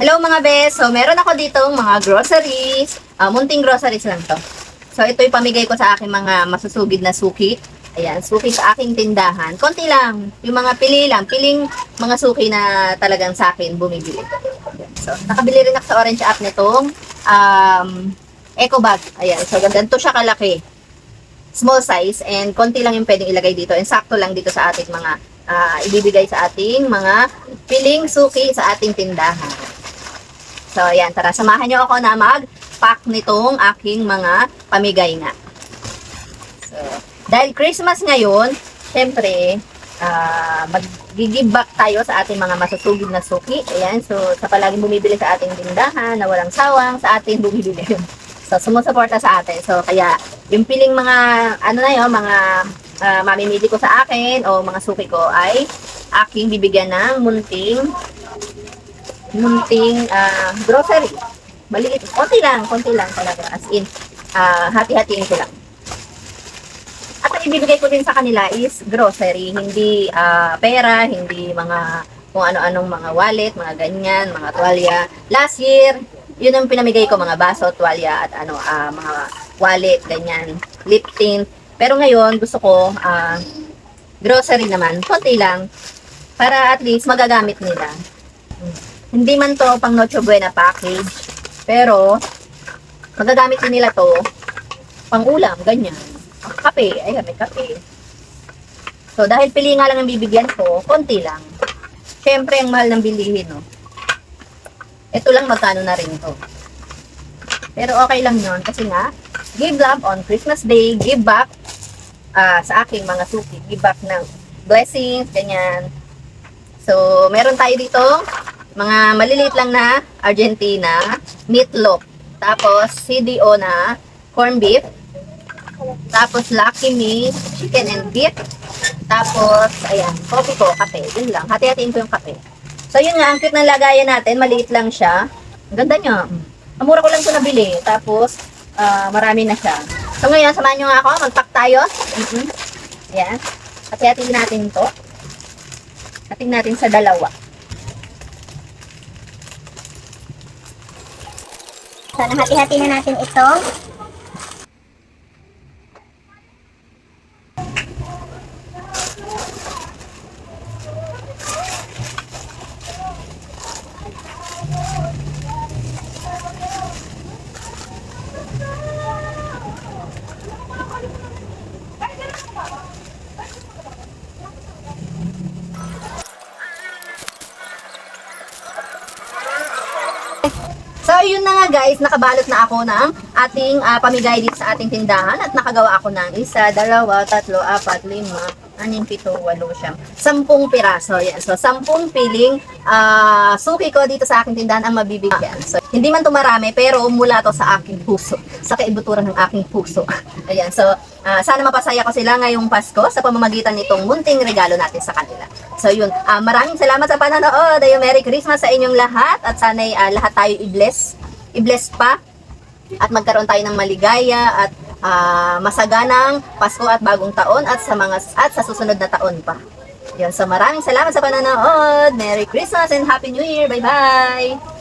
Hello mga bes! So, meron ako ditong mga groceries. Munting groceries lang to. So, ito'y pamigay ko sa aking mga masusugid na suki. Ayan, suki sa aking tindahan. Konti lang. Yung mga pili lang. Piling mga suki na talagang sa akin bumibili. Ayan. So, nakabili rin ako sa Orange app nitong eco bag. Ayan, so ganito siya kalaki. Small size and konti lang yung pwedeng ilagay dito. And sakto lang dito sa ating mga ibibigay sa ating mga piling suki sa ating tindahan. So, ayan, tara, samahan nyo ako na mag-pack nitong aking mga pamigay nga. So, dahil Christmas ngayon, syempre, mag-give back tayo sa ating mga masusugid na suki. Ayan, so, sa palaging bumibili sa ating tindahan, na walang sawang sa ating bumibili. So, sumusuporta sa atin. So, kaya, yung piling mga, mga mamimili ko sa akin o mga suki ko ay aking bibigyan ng munting grocery. Maliit. Konti lang talaga. As in, hati-hatiin ko lang. At ang ibibigay ko din sa kanila is grocery. Hindi pera, hindi mga kung ano-anong mga wallet, mga ganyan, mga tuwalya. Last year, yun ang pinamigay ko, mga baso, tuwalya, at mga wallet, ganyan, lip tint. Pero ngayon, gusto ko grocery naman. Konti lang. Para at least magagamit nila. Hindi man to pang Noche Buena package, pero magagamit din nila to pang ulam, ganyan. Kape, ay may kape. So, dahil pili nga lang ang bibigyan ko, konti lang. Siyempre, ang mahal ng bilihin, no? Ito lang magkano na rin to. Pero okay lang yun, kasi nga, give love on Christmas Day, give back sa aking mga suki, give back ng blessings, ganyan. So, meron tayo dito, mga maliliit lang na Argentina, meatloaf. Tapos, CDO na corn beef. Tapos, Lucky Me, chicken and beef. Tapos, ayan, coffee ko, kape. Yun lang. Hati-hatiin ko yung kape. So, yun nga, ang cute ng lagayan natin. Maliit lang siya. Ang ganda niya. Ang mura ko lang ito nabili. Tapos, marami na siya. So, ngayon, samahan nyo nga ako. Mag-pack tayo. Ayan. Hati-hatiin natin ito. Hatiin natin sa dalawa. So, nahati-hati na natin ito. So, yun na nga guys, nakabalot na ako ng ating pamigay dito sa ating tindahan at nakagawa ako ng 1, 2, 3, 4, 5, 6, 7, 8, 10 piraso. Yan. So, 10 piling suki ko dito sa aking tindahan ang mabibigyan. So, hindi man to marami, pero mula to sa aking puso. Sa kaibuturan ng aking puso. Ayan. So, sana mapasaya ko sila ngayong Pasko sa pamamagitan nitong munting regalo natin sa kanila. So, yun. Maraming salamat sa panonood. Merry Christmas sa inyong lahat. At sana'y lahat tayo i-bless. I-bless pa. At magkaroon tayo ng maligaya at masaganang Pasko at bagong taon at sa susunod na taon pa. Yun. So, maraming salamat sa panonood. Merry Christmas and Happy New Year. Bye-bye!